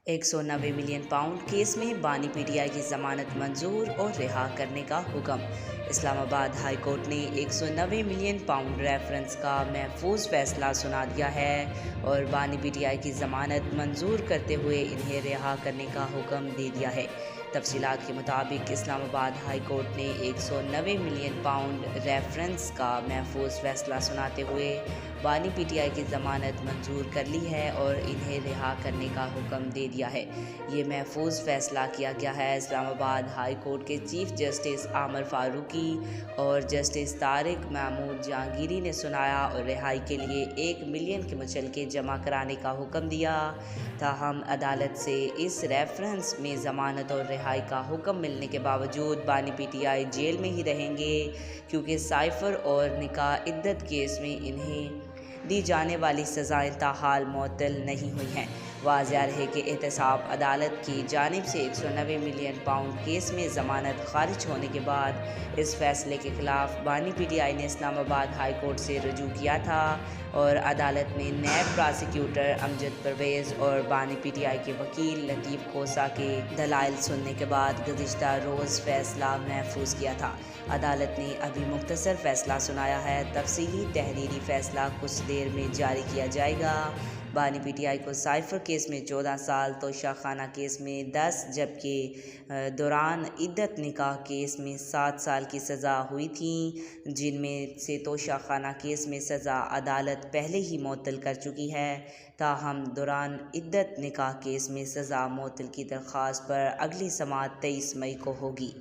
190 million pound case में बानी PTI की जमानत मंजूर और रिहा करने का हुक्म। इस्लामाबाद हाई कोर्ट ने 190 मिलियन पाउंड रेफरेंस का महफूज फैसला सुना दिया है और बानी पीटीआई की जमानत मंजूर करते हुए इन्हें रिहा करने का हुक्म दे दिया है। तफसीलात के मुताबिक इस्लामाबाद हाई कोर्ट ने 190 मिलियन पाउंड रेफरेंस का महफूज फैसला सुनाते हुए बानी पीटीआई की ज़मानत मंजूर कर ली है और इन्हें रिहा करने का हुक्म दे दिया है। ये महफूज फ़ैसला किया गया है इस्लामाबाद हाई कोर्ट के चीफ जस्टिस आमर फारूकी और जस्टिस तारिक महमूद जहांगीरी ने सुनाया और रिहाई के लिए 1 मिलियन के मुचलके जमा कराने का हुक्म दिया। ताहम अदालत से इस रेफरेंस में ज़मानत और रिहाई का हुक्म मिलने के बावजूद बानी पीटीआई जेल में ही रहेंगे, क्योंकि साइफ़र और निकाह इद्दत केस में इन्हें दी जाने वाली सज़ाएँ ताहाल मुअत्तल नहीं हुई हैं। वाज़ेह है कि एहतसाब अदालत की जानिब से 190 मिलियन पाउंड केस में ज़मानत खारिज होने के बाद इस फैसले के खिलाफ बानी पीटीआई ने इस्लामाबाद हाई कोर्ट से रुजू किया था और अदालत में नैब प्रोसिक्यूटर अमजद परवेज़ और बानी पीटीआई के वकील लतीफ़ कोसा के दलाइल सुनने के बाद गुज़िश्ता रोज़ फैसला महफूज किया था। अदालत ने अभी मुख्तसर फैसला सुनाया है। तफसीली तहरीरी फैसला कुछ देर में जारी किया जाएगा। बानी पीटीआई को साइफ़र केस में 14 साल, तोशाखाना केस में 10 जबकि दौरान इद्दत निकाह केस में 7 साल की सज़ा हुई थी, जिनमें से तोशाखाना केस में सज़ा अदालत पहले ही मुअत्तल कर चुकी है। ताहम दौरान इद्दत निकाह केस में सज़ा मुअत्तल की दरख्वास्त पर अगली समाअत 23 मई को होगी।